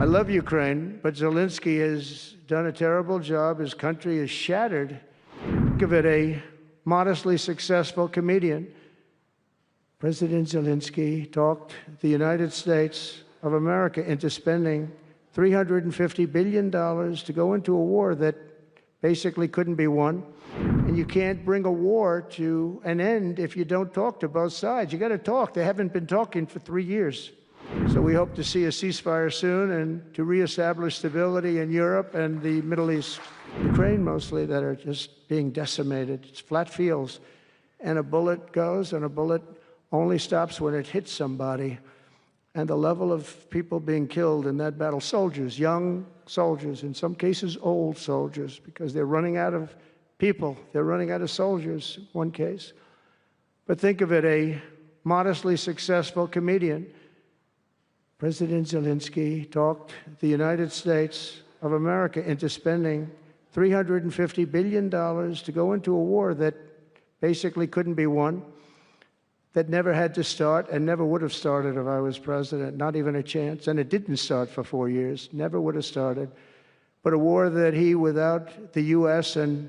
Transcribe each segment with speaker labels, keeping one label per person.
Speaker 1: I love Ukraine, but Zelensky has done a terrible job. His country is shattered. Think of it, a modestly successful comedian. President Zelensky talked the United States of America into spending $350 billion to go into a war that basically couldn't be won. And you can't bring a war to an end if you don't talk to both sides. You got to talk. They haven't been talking for 3 years. So we hope to see a ceasefire soon and to reestablish stability in Europe and the Middle East. Ukraine mostly, that are just being decimated. It's flat fields. And a bullet goes, and a bullet only stops when it hits somebody. And the level of people being killed in that battle, soldiers, young soldiers, in some cases old soldiers, because they're running out of people. They're running out of soldiers, in one case. But think of it, a modestly successful comedian. President Zelensky talked the United States of America into spending $350 billion to go into a war that basically couldn't be won, that never had to start and never would have started if I was president, not even a chance. And it didn't start for 4 years, never would have started. But a war that he, without the U.S. and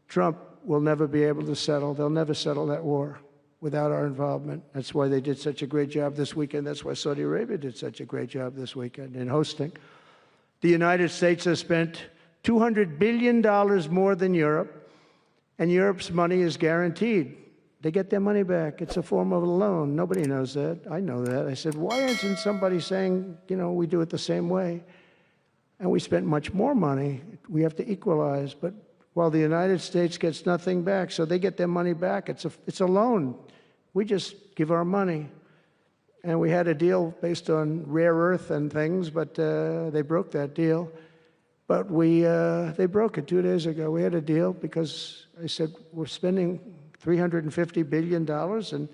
Speaker 1: Trump, will never be able to settle. They'll never settle that war without our involvement. That's why they did such a great job this weekend. That's why Saudi Arabia did such a great job this weekend in hosting. The United States has spent $200 billion more than Europe, and Europe's money is guaranteed. They get their money back. It's a form of a loan. Nobody knows that. I know that. I said, why isn't somebody saying, we do it the same way? And we spent much more money. We have to equalize. But while the United States gets nothing back, so they get their money back. It's a loan. We just give our money. And we had a deal based on rare earth and things, but they broke that deal. But they broke it 2 days ago. We had a deal because I said, we're spending $350 billion, and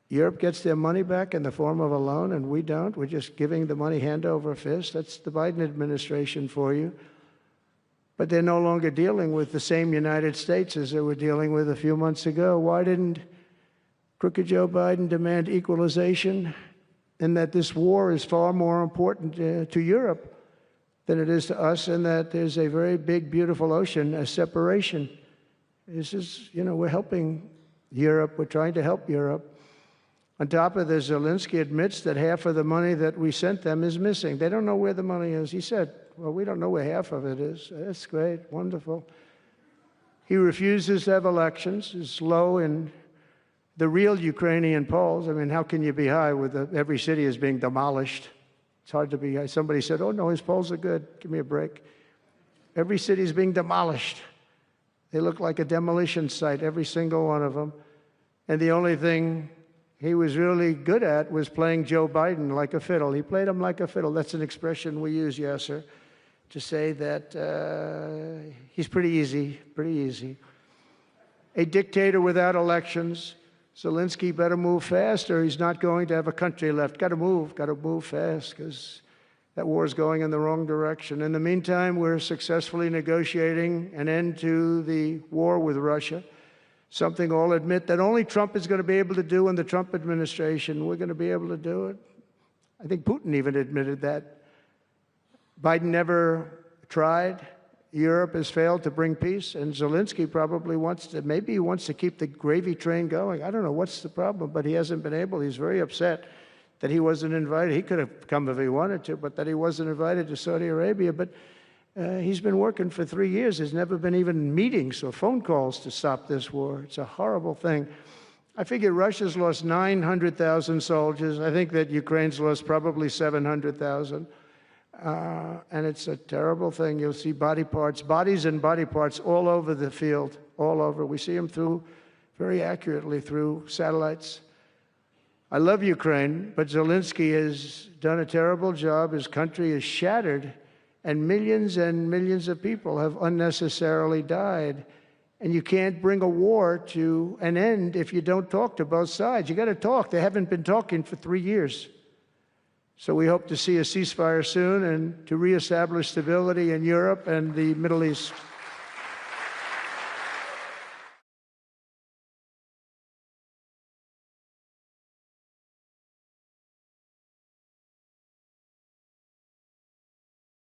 Speaker 1: Europe gets their money back in the form of a loan, and we don't. We're just giving the money hand over fist. That's the Biden administration for you. But they're no longer dealing with the same United States as they were dealing with a few months ago. Why didn't crooked Joe Biden demand equalization, and that this war is far more important to Europe than it is to us, and that there's a very big, beautiful ocean, a separation? This is, we're helping Europe. We're trying to help Europe. On top of this, Zelensky admits that half of the money that we sent them is missing. They don't know where the money is. He said, well, we don't know where half of it is. That's great, wonderful. He refuses to have elections. It's low in the real Ukrainian polls. I mean, how can you be high with every city is being demolished? It's hard to be high. Somebody said, oh, no, his polls are good. Give me a break. Every city is being demolished. They look like a demolition site, every single one of them. And the only thing he was really good at was playing Joe Biden like a fiddle. He played him like a fiddle. That's an expression we use, Yasser, to say that he's pretty easy, pretty easy. A dictator without elections. Zelensky better move fast, or he's not going to have a country left. Got to move fast, because that war is going in the wrong direction. In the meantime, we're successfully negotiating an end to the war with Russia, something all admit that only Trump is going to be able to do in the Trump administration. We're going to be able to do it. I think Putin even admitted that. Biden never tried. Europe has failed to bring peace, and Zelensky probably maybe he wants to keep the gravy train going. I don't know what's the problem, but he hasn't been able. He's very upset that he wasn't invited. He could have come if he wanted to, but that he wasn't invited to Saudi Arabia. But he's been working for 3 years. There's never been even meetings or phone calls to stop this war. It's a horrible thing. I figure Russia's lost 900,000 soldiers. I think that Ukraine's lost probably 700,000. And it's a terrible thing. You'll see bodies and body parts all over the field, all over. We see them very accurately through satellites. I love Ukraine, but Zelensky has done a terrible job. His country is shattered, and millions of people have unnecessarily died. And you can't bring a war to an end if you don't talk to both sides. You got to talk. They haven't been talking for 3 years. So we hope to see a ceasefire soon and to reestablish stability in Europe and the Middle East.